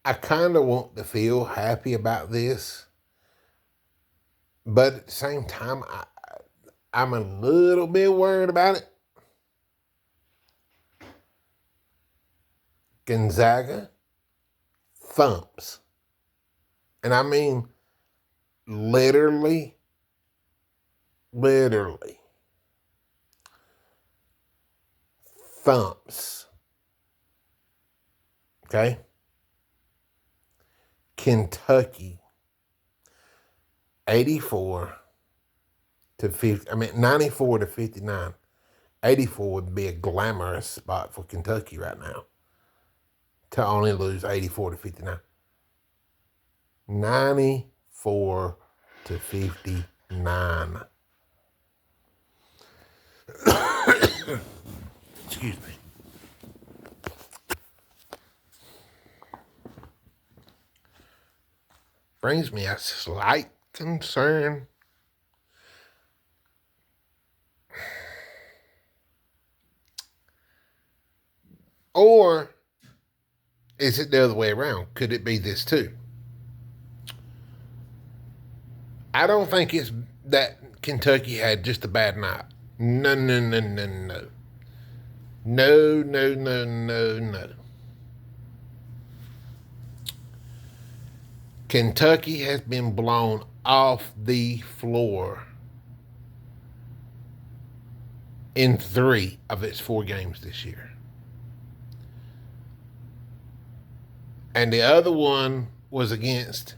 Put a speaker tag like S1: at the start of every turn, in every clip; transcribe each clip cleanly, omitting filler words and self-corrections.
S1: I kind of want to feel happy about this, but at the same time, I'm a little bit worried about it. Gonzaga thumps. And I mean literally, literally thumps. Okay? Kentucky 84 to 50. I mean 94 to 59. 84 would be a glamorous spot for Kentucky right now. To only lose 84 to 59. 94 to 59. Excuse me. Brings me a slight concern. Or is it the other way around? Could it be this too? I don't think it's that Kentucky had just a bad night. No, no, no, no, no. No, no, no, no, no. Kentucky has been blown off the floor in 3 of its 4 games this year. And the other one was against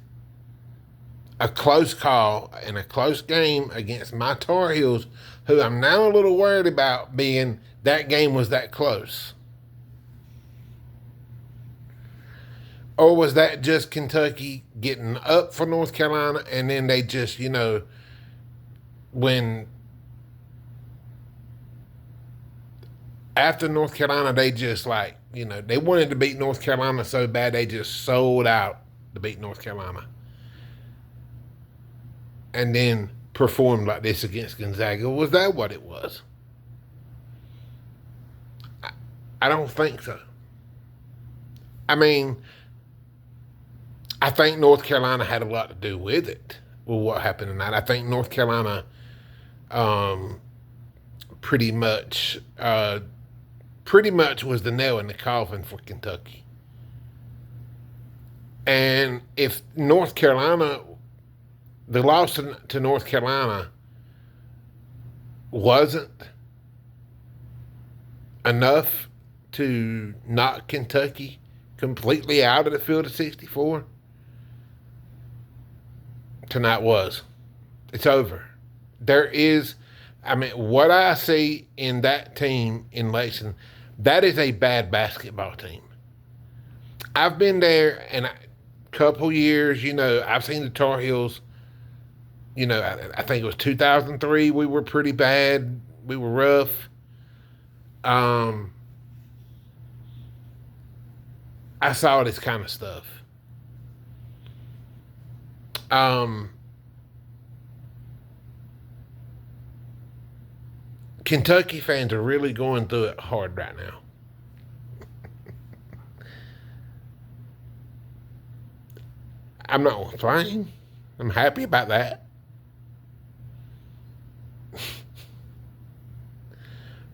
S1: a close call in a close game against my Tar Heels, who I'm now a little worried about being that game was that close. Or was that just Kentucky getting up for North Carolina and then they just, when after North Carolina, they just they wanted to beat North Carolina so bad they just sold out to beat North Carolina. And then performed like this against Gonzaga. Was that what it was? I don't think so. I mean, I think North Carolina had a lot to do with it, with what happened tonight. I think North Carolina pretty much was the nail in the coffin for Kentucky. And if North Carolina, the loss to North Carolina wasn't enough to knock Kentucky completely out of the field of 64, tonight was. It's over. What I see in that team in Lexington, that is a bad basketball team. I've been there in a couple years, I've seen the Tar Heels, I think it was 2003, we were pretty bad. We were rough. I saw this kind of stuff. Kentucky fans are really going through it hard right now. I'm not complaining. I'm happy about that.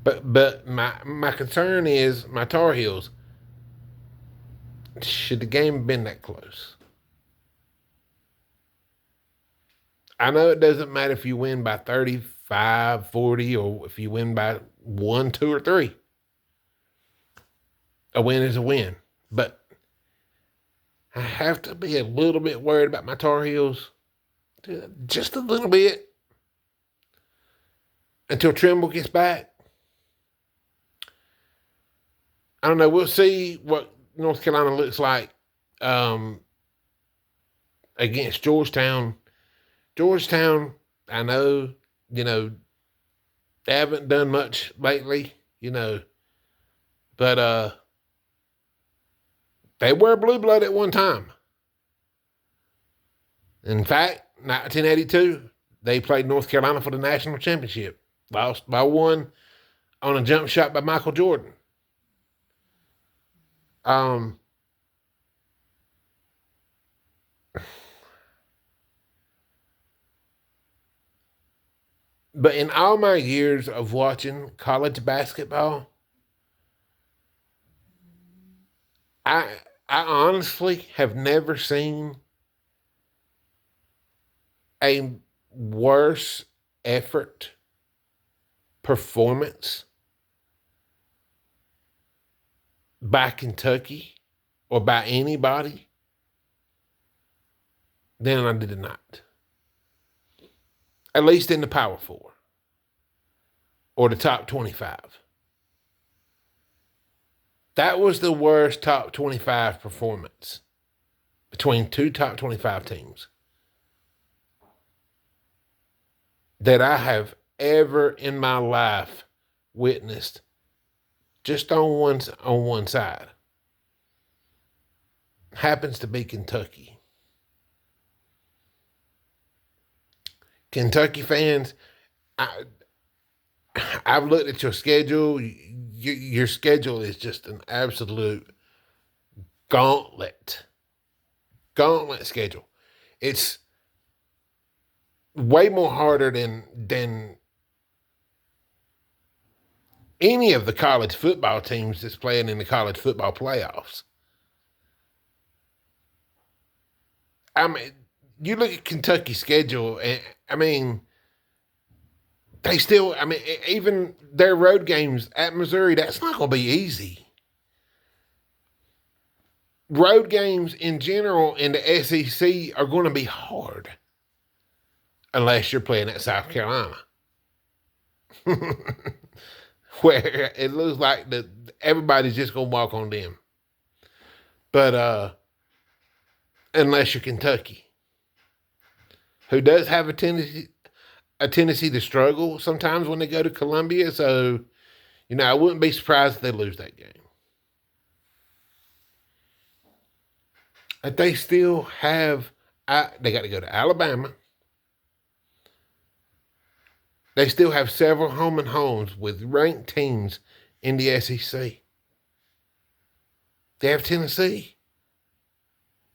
S1: But my concern is my Tar Heels. Should the game been that close? I know it doesn't matter if you win by 35, 40, or if you win by 1, 2, or 3. A win is a win. But I have to be a little bit worried about my Tar Heels. Just a little bit. Until Trimble gets back. I don't know. We'll see what North Carolina looks like against Georgetown. Georgetown, I know, they haven't done much lately, but they were blue blood at one time. In fact, 1982, they played North Carolina for the national championship. Lost by one on a jump shot by Michael Jordan. Um, but in all my years of watching college basketball, I I honestly have never seen a worse effort performance by Kentucky or by anybody than I did not. At least in the Power Four or the top 25. That was the worst top 25 performance between two top 25 teams that I have ever in my life witnessed just on one side. Happens to be Kentucky. Kentucky fans, I've looked at your schedule. Your schedule is just an absolute gauntlet. Gauntlet schedule. It's way more harder than any of the college football teams that's playing in the college football playoffs. I mean, you look at Kentucky's schedule, and I mean, they still, I mean, even their road games at Missouri, that's not going to be easy. Road games in general in the SEC are going to be hard unless you're playing at South Carolina, where it looks like everybody's just going to walk on them. But unless you're Kentucky, who does have a tendency to struggle sometimes when they go to Columbia. So, I wouldn't be surprised if they lose that game. But they still have, they got to go to Alabama. They still have several home and homes with ranked teams in the SEC. They have Tennessee.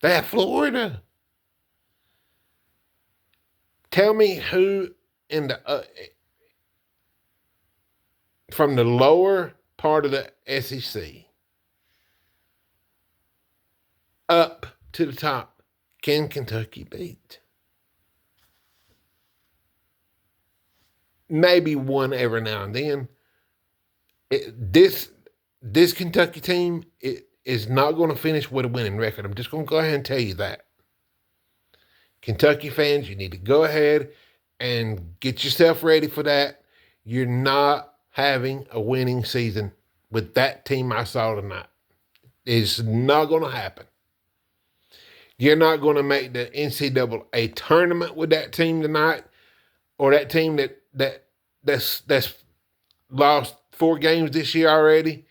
S1: They have Florida. Tell me who in the from the lower part of the SEC up to the top can Kentucky beat? Maybe one every now and then. This Kentucky team is not going to finish with a winning record. I'm just going to go ahead and tell you that. Kentucky fans, you need to go ahead and get yourself ready for that. You're not having a winning season with that team I saw tonight. It's not going to happen. You're not going to make the NCAA tournament with that team tonight, or that team that's lost 4 games this year already,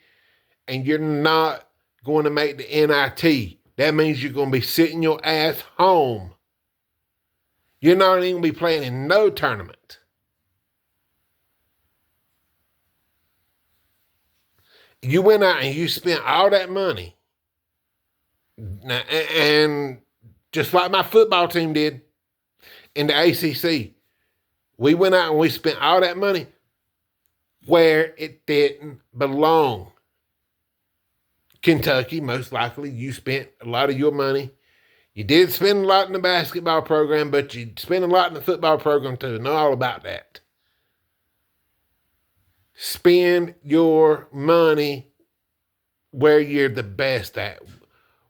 S1: and you're not going to make the NIT. That means you're going to be sitting your ass home. You're not even going to be playing in no tournament. You went out and you spent all that money. Now, and just like my football team did in the ACC, we went out and we spent all that money where it didn't belong. Kentucky, most likely, you spent a lot of your money. You did spend a lot in the basketball program, but you spent a lot in the football program too. Know all about that. Spend your money where you're the best at.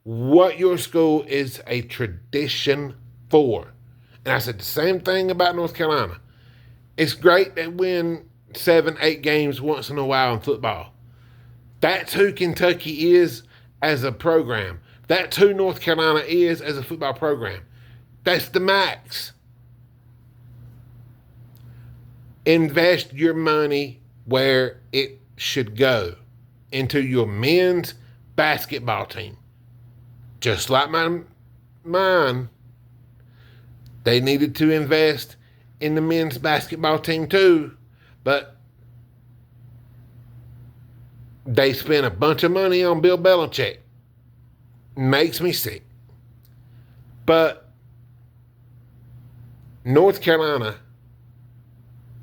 S1: What your school is a tradition for. And I said the same thing about North Carolina. It's great they win 7, 8 games once in a while in football. That's who Kentucky is as a program. That's who North Carolina is as a football program. That's the max. Invest your money where it should go, into your men's basketball team. Just like mine. They needed to invest in the men's basketball team too, but they spent a bunch of money on Bill Belichick. Makes me sick. But North Carolina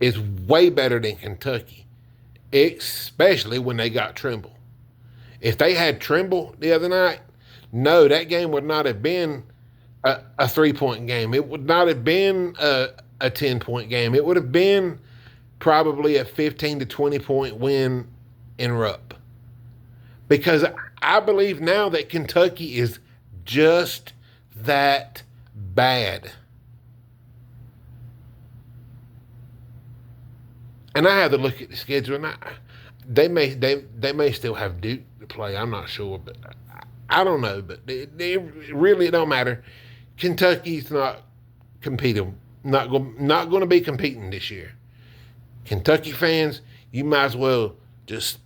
S1: is way better than Kentucky, especially when they got Trimble. If they had Trimble the other night, no, that game would not have been a 3-point game. It would not have been a 10-point game. It would have been probably a 15 to 20-point win in Rupp. Because I believe now that Kentucky is just that bad. And I have to look at the schedule, and they may still have Duke to play. I'm not sure, but I don't know. But it really don't matter. Kentucky's not competing. Not going to be competing this year. Kentucky fans, you might as well just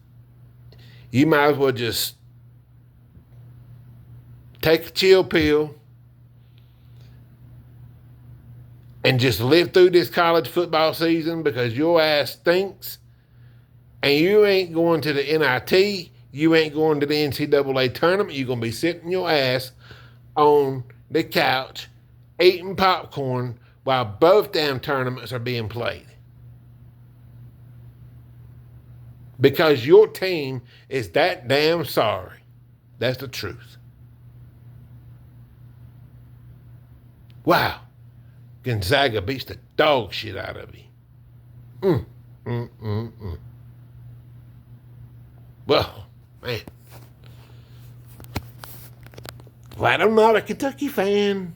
S1: take a chill pill and just live through this college football season, because your ass stinks and you ain't going to the NIT, you ain't going to the NCAA tournament. You're going to be sitting your ass on the couch eating popcorn while both damn tournaments are being played. Because your team is that damn sorry. That's the truth. Wow. Gonzaga beats the dog shit out of you. Well, man. Glad I'm not a Kentucky fan.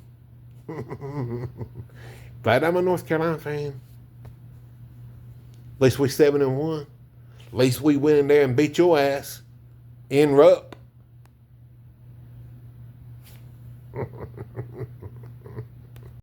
S1: Glad I'm a North Carolina fan. At least we 7-1. At least we went in there and beat your ass in Rupp.